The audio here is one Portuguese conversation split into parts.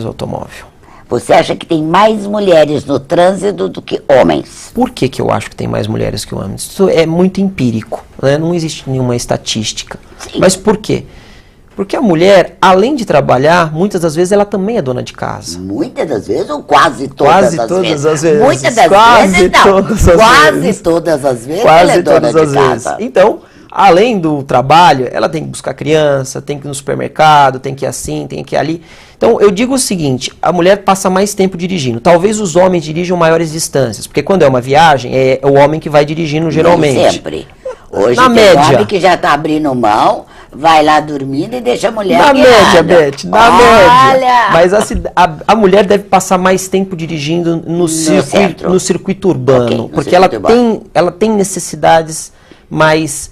do automóvel. Você acha que tem mais mulheres no trânsito do que homens? Por que que eu acho que tem mais mulheres que homens? Isso é muito empírico, né? Não existe nenhuma estatística. Sim. Mas por quê? Porque a mulher, além de trabalhar, muitas das vezes ela também é dona de casa. Muitas das vezes ou quase todas Quase as todas vezes? as vezes. Muitas das Quase vezes não. todas as Quase vezes. todas as vezes Quase ela é dona todas de as casa. vezes. Então, além do trabalho, ela tem que buscar criança, tem que ir no supermercado, tem que ir assim, tem que ir ali. Então, eu digo o seguinte, a mulher passa mais tempo dirigindo. Talvez os homens dirijam maiores distâncias, porque quando é uma viagem, é o homem que vai dirigindo geralmente. Nem sempre. Hoje Na tem média. homem que já está abrindo mão, vai lá dormindo e deixa a mulher Na média, guiada. Beth, na Olha! média. Mas a mulher deve passar mais tempo dirigindo no circuito urbano, Ok, no porque circuito ela tem necessidades mais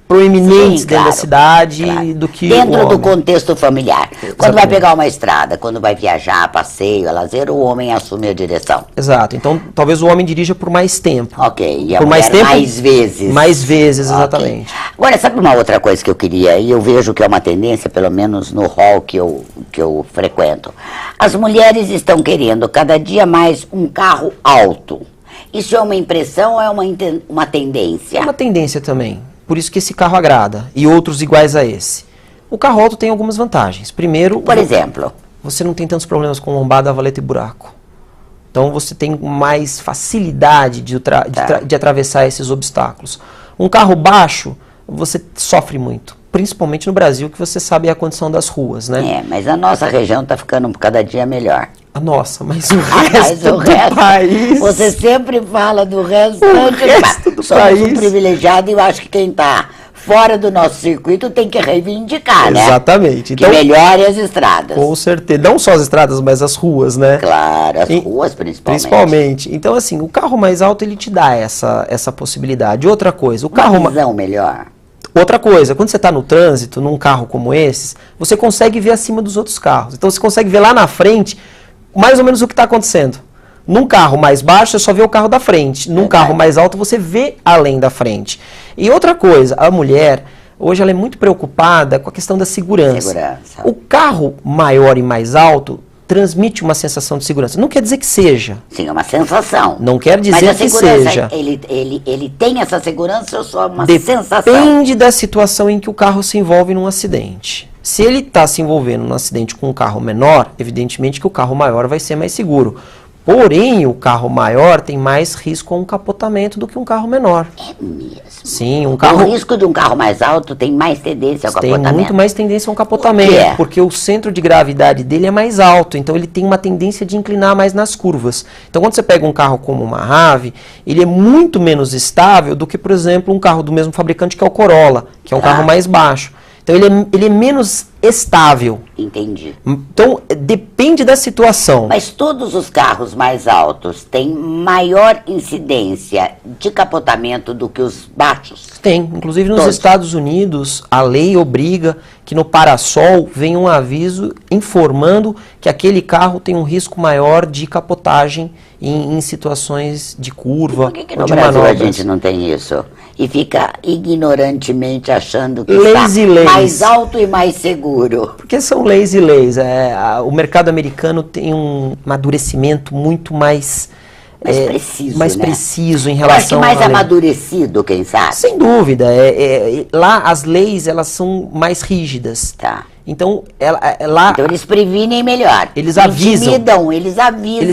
proeminentes Sim, dentro da cidade do que dentro o do homem. contexto familiar. Quando vai Exatamente. pegar uma estrada, quando vai viajar, passeio, lazer, o homem assume a direção. Exato. Então, talvez o homem dirija por mais tempo. Ok, e a Por mulher mais tempo? mais vezes. Mais vezes, Ok. exatamente. Agora, sabe uma outra coisa que eu queria, e eu vejo que é uma tendência, pelo menos no hall que eu frequento. As mulheres estão querendo cada dia mais um carro alto. Isso é uma impressão ou é uma tendência? É uma tendência também. Por isso que esse carro agrada. E outros iguais a esse. O carro alto tem algumas vantagens. Primeiro, Por exemplo, você não tem tantos problemas com lombada, valeta e buraco. Então você tem mais facilidade de atravessar esses obstáculos. Um carro baixo, você sofre muito. Principalmente no Brasil, que você sabe a condição das ruas, né? mas a nossa região está ficando cada dia melhor. A nossa, mas o Mas resto o do resto, país... você sempre fala do resto do Somos país. um privilegiado e eu acho que quem está fora do nosso circuito tem que reivindicar, né? Exatamente. Que Então, melhore as estradas. com certeza. Não só as estradas, mas as ruas, né? Claro, as ruas principalmente. Principalmente. Então, assim, o carro mais alto, ele te dá essa possibilidade. Outra coisa, Uma visão melhor. Outra coisa, quando você está no trânsito, num carro como esses, você consegue ver acima dos outros carros. Então, você consegue ver lá na frente mais ou menos o que está acontecendo. Num carro mais baixo, você só vê o carro da frente. Num carro mais alto, você vê além da frente. E outra coisa, a mulher, hoje ela é muito preocupada com a questão da segurança. O carro maior e mais alto transmite uma sensação de segurança. Não quer dizer que seja. Sim, é uma sensação. Não quer dizer Mas a que segurança, seja. ele tem essa segurança ou só uma sensação? Depende da situação em que o carro se envolve num acidente. Se ele está se envolvendo num acidente com um carro menor, evidentemente que o carro maior vai ser mais seguro. Porém, o carro maior tem mais risco a um capotamento do que um carro menor. É mesmo? Sim, um carro... O risco de um carro mais alto tem mais tendência ao capotamento? Tem muito mais tendência a um capotamento. Por quê? Porque o centro de gravidade dele é mais alto, então ele tem uma tendência de inclinar mais nas curvas. Então, quando você pega um carro como uma Rave, ele é muito menos estável do que, por exemplo, um carro do mesmo fabricante que é o Corolla, que é um carro mais baixo. Então, ele é menos estável. Entendi. Então, depende da situação. Mas todos os carros mais altos têm maior incidência de capotamento do que os baixos? Tem. Inclusive, nos Todos. Estados Unidos, a lei obriga que no parasol venha um aviso informando que aquele carro tem um risco maior de capotagem em situações de curva Por que ou no de Brasil manobras. a gente não tem isso? E fica ignorantemente achando que Leis e está leis. mais alto e mais seguro. Porque são leis e leis. O mercado americano tem um amadurecimento muito mais Preciso, mais né? preciso em Eu acho que relação mais à lei. amadurecido, quem sabe? Sem dúvida. Lá as leis elas são mais rígidas. Tá. Então, lá Então eles previnem melhor. Eles avisam. Intimidam, eles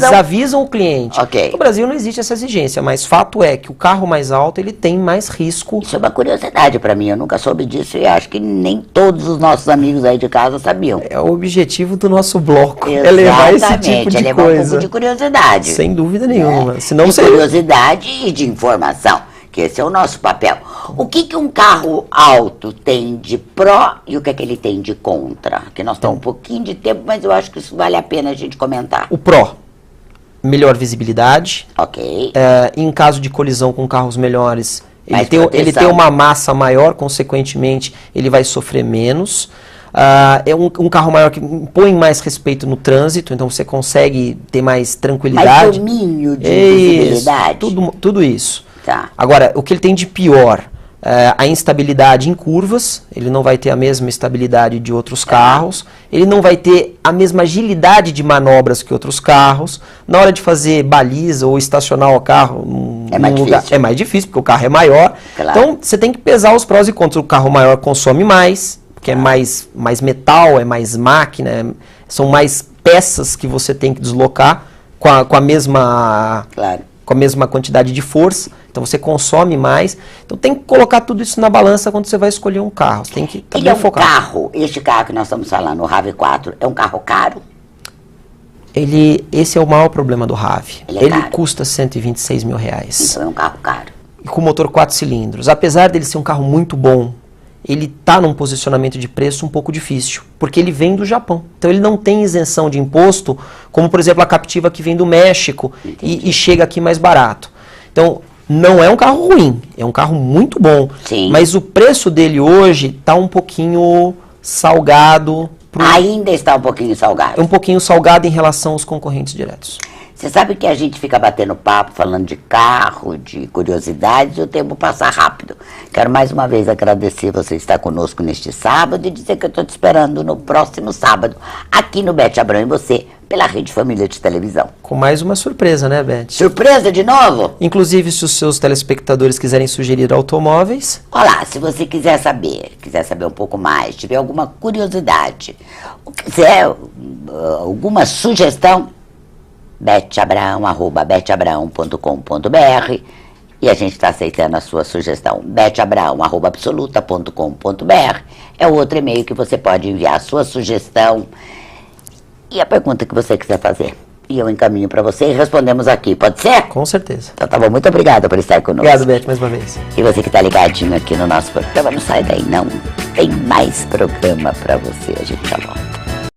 avisam o cliente. Ok. No Brasil não existe essa exigência, mas fato é que o carro mais alto ele tem mais risco. Isso é uma curiosidade para mim, eu nunca soube disso e acho que nem todos os nossos amigos aí de casa sabiam. É o objetivo do nosso bloco. Exatamente, É levar esse tipo de levar um coisa. pouco de curiosidade. Sem dúvida nenhuma. Senão de você... curiosidade e de informação, que esse é o nosso papel. O que um carro alto tem de pró e o que é que ele tem de contra? Que nós temos um pouquinho de tempo, mas eu acho que isso vale a pena a gente comentar. O pró, melhor visibilidade. Ok. Em caso de colisão com carros melhores, Mais ele tem uma massa maior, consequentemente, ele vai sofrer menos. É um carro maior que impõe mais respeito no trânsito, então você consegue ter mais tranquilidade. Mais domínio de visibilidade. Tudo isso. Tá. Agora, o que ele tem de pior? a instabilidade em curvas, ele não vai ter a mesma estabilidade de outros carros, ele não vai ter a mesma agilidade de manobras que outros carros. Na hora de fazer baliza ou estacionar o carro num lugar, é mais difícil, porque o carro é maior. Claro. Então, você tem que pesar os prós e contras. O carro maior consome mais, porque é mais metal, é mais máquina, são mais peças que você tem que deslocar com a mesma... Claro. Com a mesma quantidade de força, então você consome mais. Então tem que colocar tudo isso na balança quando você vai escolher um carro. Você tem que Ele é um carro, este carro que nós estamos falando, o RAV4, é um carro caro? Esse é o maior problema do RAV. Ele custa R$126 mil. Então é um carro caro. E com motor 4 cilindros. Apesar dele ser um carro muito bom, ele está num posicionamento de preço um pouco difícil, porque ele vem do Japão. Então ele não tem isenção de imposto, como por exemplo a Captiva que vem do México e chega aqui mais barato. Então não é um carro ruim, é um carro muito bom. Sim. Mas o preço dele hoje está um pouquinho salgado. Ainda está um pouquinho salgado. É um pouquinho salgado em relação aos concorrentes diretos. Você sabe que a gente fica batendo papo, falando de carro, de curiosidades, e o tempo passa rápido. Quero mais uma vez agradecer você estar conosco neste sábado e dizer que eu estou te esperando no próximo sábado, aqui no Beth Abrão e você, pela Rede Família de Televisão. Com mais uma surpresa, né, Beth? Surpresa de novo? Inclusive, se os seus telespectadores quiserem sugerir automóveis... Olá, se você quiser saber um pouco mais, tiver alguma curiosidade, ou quiser alguma sugestão, beteabrão@beteabrão.com.br, e a gente está aceitando a sua sugestão. beteabrão@absoluta.com.br é o outro e-mail que você pode enviar a sua sugestão e a pergunta que você quiser fazer. E eu encaminho para você e respondemos aqui, pode ser? Com certeza. Então tá bom, muito obrigada por estar conosco. Obrigado, Beth, mais uma vez. E você que está ligadinho aqui no nosso programa, não sai daí não, tem mais programa para você, a gente já volta.